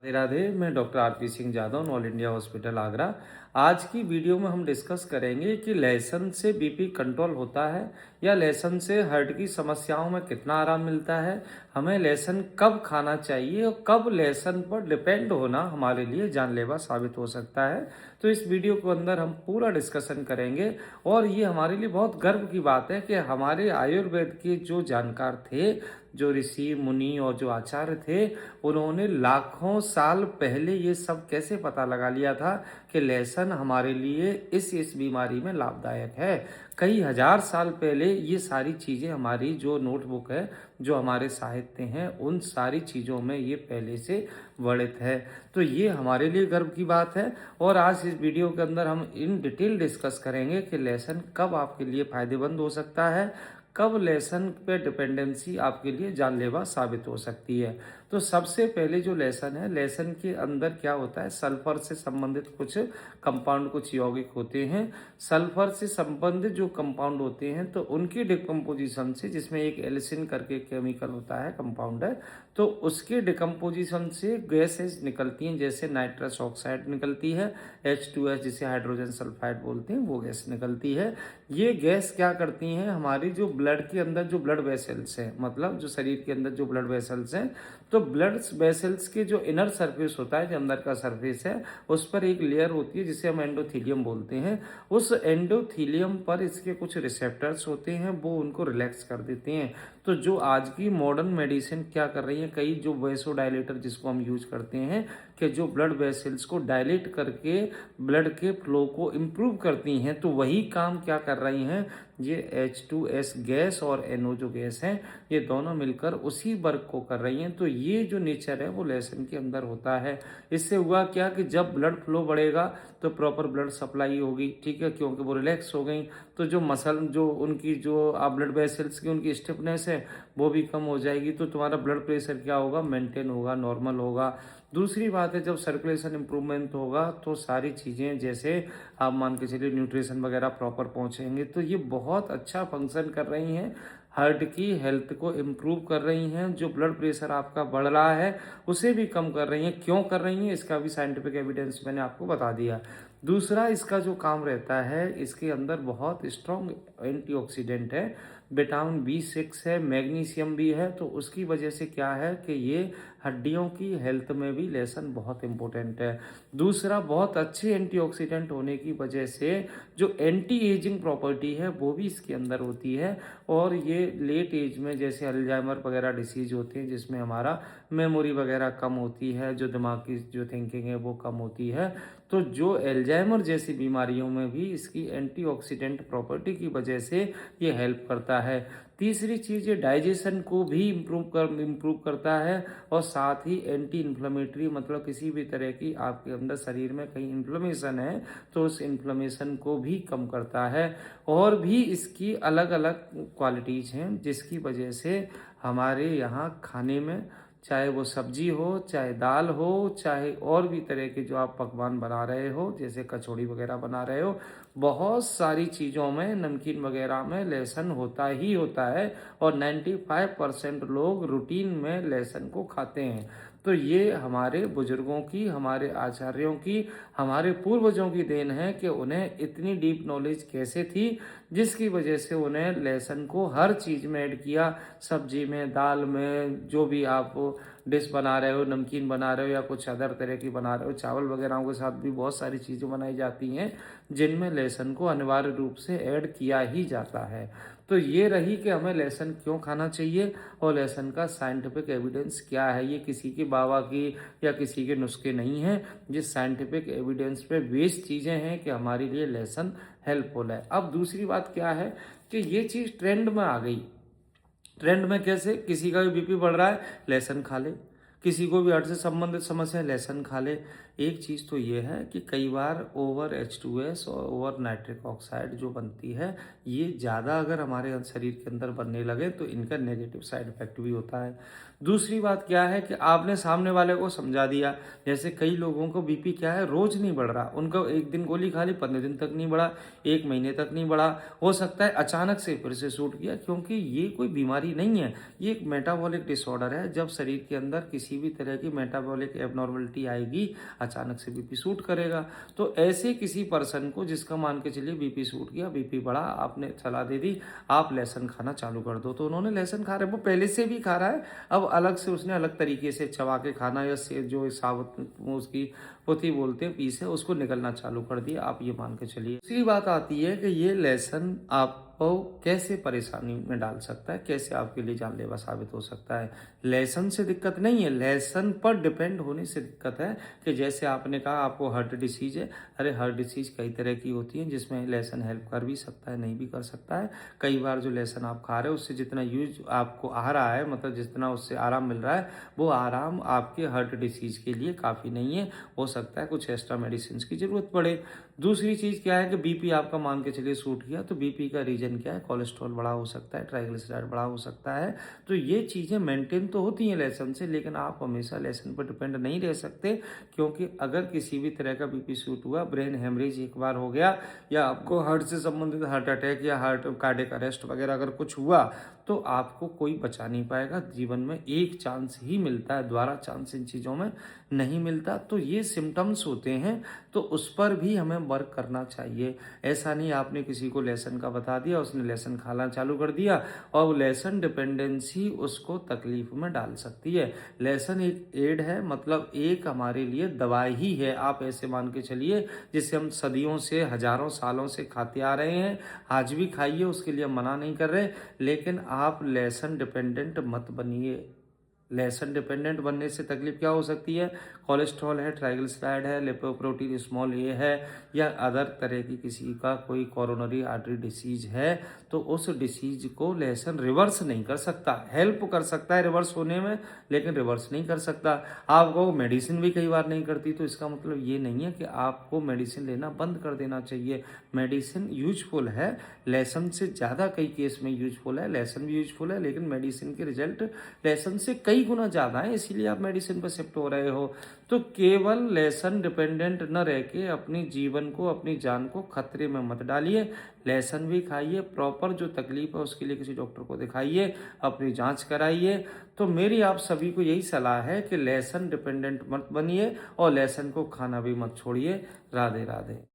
राधे राधे। मैं doctor RP Singh Jadav, all India hospital Agra. आज की वीडियो में हम डिस्कस करेंगे कि लहसुन से बीपी कंट्रोल होता है या लहसुन से हार्ट की समस्याओं में कितना आराम मिलता है, हमें लहसुन कब खाना चाहिए और कब लहसुन पर डिपेंड होना हमारे लिए जानलेवा साबित हो सकता है। तो इस वीडियो के अंदर हम पूरा डिस्कशन करेंगे और ये हमारे लिए बहुत गर्व की बात है कि हमारे आयुर्वेद के जो जानकार थे, जो ऋषि मुनि और जो आचार्य थे, उन्होंने लाखों साल पहले ये सब कैसे पता लगा लिया था कि लहसुन हमारे लिए इस बीमारी में लाभदायक है। कई हजार साल पहले ये सारी चीज़ें हमारी जो नोटबुक है, जो हमारे साहित्य हैं, उन सारी चीज़ों में ये पहले से वर्णित है। तो ये हमारे लिए गर्व की बात है और आज इस वीडियो के अंदर हम इन डिटेल डिस्कस करेंगे कि लहसुन कब आपके लिए फायदेमंद हो सकता है, कब लहसुन पे डिपेंडेंसी आपके लिए जानलेवा साबित हो सकती है। तो सबसे पहले जो लहसुन है, लहसुन के अंदर क्या होता है, सल्फर से संबंधित कुछ कंपाउंड, कुछ यौगिक होते हैं। सल्फर से संबंधित जो कंपाउंड होते हैं तो उनकी डिकम्पोजिशन से, जिसमें एक एलिसिन करके केमिकल होता है, कंपाउंड है, तो उसके डिकम्पोजिशन से गैसेस निकलती हैं। जैसे नाइट्रस ऑक्साइड निकलती है, H2S जिसे हाइड्रोजन सल्फाइड बोलते हैं, वो गैस निकलती है। ये गैस क्या करती हैं, हमारी जो ब्लड के अंदर जो ब्लड वेसल्स हैं, मतलब जो शरीर के अंदर जो ब्लड वेसल्स हैं, तो ब्लड वेसल्स के जो इनर सरफेस होता है, जो अंदर का सरफेस है, उस पर एक लेयर होती है जिसे हम एंडोथीलियम बोलते हैं। उस एंडोथीलियम पर इसके कुछ रिसेप्टर्स होते हैं, वो उनको रिलैक्स कर देते हैं। तो जो आज की मॉडर्न मेडिसिन क्या कर रही है, कई जो वेसोडाइलेटर जिसको हम यूज करते हैं, कि जो ब्लड वेसल्स को डायलेट करके ब्लड के फ्लो को इम्प्रूव करती हैं, तो वही काम क्या कर रही हैं, ये H2S गैस और NO जो गैस है, ये दोनों मिलकर उसी वर्क को कर रही हैं। तो ये जो नेचर है वो लहसुन के अंदर होता है। इससे हुआ क्या कि जब ब्लड फ्लो बढ़ेगा तो प्रॉपर ब्लड सप्लाई होगी, ठीक है, क्योंकि वो रिलैक्स हो गई। तो जो मसल, जो उनकी जो ब्लड वेसल्स की उनकी स्टिफनेस है, वो भी कम हो जाएगी। तो तुम्हारा ब्लड प्रेशर क्या होगा, मेंटेन होगा, नॉर्मल होगा। दूसरी बात है, जब सर्कुलेशन इंप्रूवमेंट होगा तो सारी चीज़ें, जैसे आप मान के चलिए न्यूट्रिशन वगैरह प्रॉपर पहुंचेंगे, तो ये बहुत अच्छा फंक्शन कर रही हैं, हार्ट की हेल्थ को इम्प्रूव कर रही हैं। जो ब्लड प्रेशर आपका बढ़ रहा है उसे भी कम कर रही हैं। क्यों कर रही हैं, इसका भी साइंटिफिक एविडेंस मैंने आपको बता दिया। दूसरा इसका जो काम रहता है, इसके अंदर बहुत स्ट्रॉन्ग एंटीऑक्सीडेंट है, विटामिन B6 है, मैग्नीशियम भी है। तो उसकी वजह से क्या है कि ये हड्डियों की हेल्थ में भी लहसुन बहुत इंपॉर्टेंट है। दूसरा, बहुत अच्छे एंटीऑक्सीडेंट होने की वजह से जो एंटी एजिंग प्रॉपर्टी है वो भी इसके अंदर होती है। और ये लेट एज में, जैसे अल्जाइमर वगैरह डिसीज होते हैं, जिसमें हमारा मेमोरी वगैरह कम होती है, जो दिमाग की जो थिंकिंग है वो कम होती है, तो जो अल्जाइमर जैसी बीमारियों में भी इसकी एंटीऑक्सीडेंट प्रॉपर्टी की वजह से ये हेल्प करता है। तीसरी चीज़, ये डाइजेशन को भी इम्प्रूव करता है और साथ ही एंटी इन्फ्लेमेटरी, मतलब किसी भी तरह की आपके अंदर शरीर में कहीं इन्फ्लेमेशन है तो उस इन्फ्लेमेशन को भी कम करता है। और भी इसकी अलग अलग क्वालिटीज़ हैं जिसकी वजह से हमारे यहाँ खाने में, चाहे वो सब्जी हो, चाहे दाल हो, चाहे और भी तरह के जो आप पकवान बना रहे हो, जैसे कचौड़ी वगैरह बना रहे हो, बहुत सारी चीज़ों में, नमकीन वगैरह में लहसुन होता ही होता है। और 95% लोग रूटीन में लहसुन को खाते हैं। तो ये हमारे बुजुर्गों की, हमारे आचार्यों की, हमारे पूर्वजों की देन है कि उन्हें इतनी डीप नॉलेज कैसे थी, जिसकी वजह से उन्हें लहसुन को हर चीज़ में ऐड किया, सब्जी में, दाल में, जो भी आप डिश बना रहे हो, नमकीन बना रहे हो या कुछ अदर तरह की बना रहे हो, चावल वगैरह के साथ भी बहुत सारी चीज़ें बनाई जाती हैं जिनमें लहसुन को अनिवार्य रूप से ऐड किया ही जाता है। तो ये रही कि हमें लहसुन क्यों खाना चाहिए और लहसुन का साइंटिफिक एविडेंस क्या है। ये किसी की बाबा की या किसी के नुस्खे नहीं हैं, ये साइंटिफिक एविडेंस पे बेस्ड चीज़ें हैं कि हमारे लिए लहसुन हेल्पफुल है। अब दूसरी बात क्या है कि ये चीज़ ट्रेंड में आ गई। ट्रेंड में कैसे, किसी का भी बीपी बढ़ रहा है, लहसुन खा ले, किसी को भी हार्ट से संबंधित समस्या है, लहसुन खा ले। एक चीज़ तो ये है कि कई बार ओवर H2S और ओवर नाइट्रिक ऑक्साइड जो बनती है, ये ज़्यादा अगर हमारे शरीर के अंदर बनने लगे तो इनका नेगेटिव साइड इफेक्ट भी होता है। दूसरी बात क्या है कि आपने सामने वाले को समझा दिया, जैसे कई लोगों को बीपी क्या है, रोज नहीं बढ़ रहा, उनको एक दिन गोली खा ली, 15 दिन तक नहीं बढ़ा, 1 महीने तक नहीं बढ़ा, हो सकता है अचानक से फिर से शूट किया, क्योंकि ये कोई बीमारी नहीं है, ये एक मेटाबॉलिक डिसऑर्डर है। जब शरीर के अंदर किसी किसी भी तरह की मेटाबॉलिक एबनॉर्मलिटी आएगी, अचानक से बीपी शूट करेगा। तो ऐसे किसी पर्सन को जिसका मान के चलिए बीपी शूट किया, बीपी बढ़ा, आपने सलाह दे दी आप लहसुन खाना चालू कर दो, तो उन्होंने लहसुन खा रहे, वो पहले से भी खा रहा है, अब अलग से उसने अलग तरीके से चबा के खाना या से जो साबुत उसकी पोथी बोलते हैं पीस है उसको निकलना चालू कर दिया, आप ये मान के चलिए। दूसरी बात आती है कि ये लहसुन आपको कैसे परेशानी में डाल सकता है, कैसे आपके लिए जानलेवा साबित हो सकता है। लहसुन से दिक्कत नहीं है, लहसुन पर डिपेंड होने से दिक्कत है कि जैसे आपने कहा आपको हार्ट डिसीज है, अरे हार्ट डिसीज कई तरह की होती है जिसमें लहसुन हेल्प कर भी सकता है, नहीं भी कर सकता है। कई बार जो लहसुन आप खा रहे हो उससे जितना यूज आपको आ रहा है, मतलब जितना उससे आराम मिल रहा है, वो आराम आपके हार्ट डिसीज के लिए काफ़ी नहीं है, हो सकता है कुछ एक्स्ट्रा मेडिसिन की जरूरत पड़े। दूसरी चीज़ क्या है कि बीपी आपका मान के चलिए शूट किया, तो बीपी का रीजन क्या है, कोलेस्ट्रॉल बढ़ा हो सकता है, ट्राइग्लिसराइड बढ़ा हो सकता है। तो ये चीज़ें मेंटेन तो होती हैं लहसुन से, लेकिन आप हमेशा लहसुन पर डिपेंड नहीं रह सकते, क्योंकि अगर किसी भी तरह का बीपी शूट हुआ, ब्रेन हेमरेज एक बार हो गया, या आपको हार्ट से संबंधित हार्ट अटैक या हार्ट कार्डियक अरेस्ट वगैरह अगर कुछ हुआ, तो आपको कोई बचा नहीं पाएगा। जीवन में एक चांस ही मिलता है, दोबारा चांस इन चीज़ों में नहीं मिलता। तो ये सिम्टम्स होते हैं, तो उस पर भी हमें वर्क करना चाहिए। ऐसा नहीं आपने किसी को लहसुन का बता दिया, उसने लहसुन खाना चालू कर दिया और लहसुन डिपेंडेंसी उसको तकलीफ में डाल सकती है। लहसुन एक एड है, मतलब एक हमारे लिए दवाई ही है, आप ऐसे मान के चलिए, जिसे हम सदियों से हजारों सालों से खाते आ रहे हैं। आज भी खाइए, उसके लिए हम मना नहीं कर रहे, लेकिन आप लहसुन डिपेंडेंट मत बनिए। लहसुन डिपेंडेंट बनने से तकलीफ क्या हो सकती है, कोलेस्ट्रॉल है, ट्राइग्लिसराइड है, लिपोप्रोटीन स्मॉल ए है, या अदर तरह की किसी का कोई कोरोनरी आर्टरी डिसीज है, तो उस डिसीज को लहसुन रिवर्स नहीं कर सकता। हेल्प कर सकता है रिवर्स होने में, लेकिन रिवर्स नहीं कर सकता। आपको मेडिसिन भी कई बार नहीं करती, तो इसका मतलब ये नहीं है कि आपको मेडिसिन लेना बंद कर देना चाहिए। मेडिसिन यूजफुल है, लहसुन से ज़्यादा कई केस में यूजफुल है, लहसुन भी यूजफुल है, लेकिन मेडिसिन के रिजल्ट लहसुन से कई गुना ज़्यादा है, इसीलिए आप मेडिसिन पर शिफ्ट हो रहे हो। तो केवल लहसुन डिपेंडेंट न रह के अपनी जीवन को, अपनी जान को खतरे में मत डालिए। लहसुन भी खाइए, प्रॉपर जो तकलीफ है उसके लिए किसी डॉक्टर को दिखाइए, अपनी जांच कराइए। तो मेरी आप सभी को यही सलाह है कि लहसुन डिपेंडेंट मत बनिए और लहसुन को खाना भी मत छोड़िए। राधे राधे।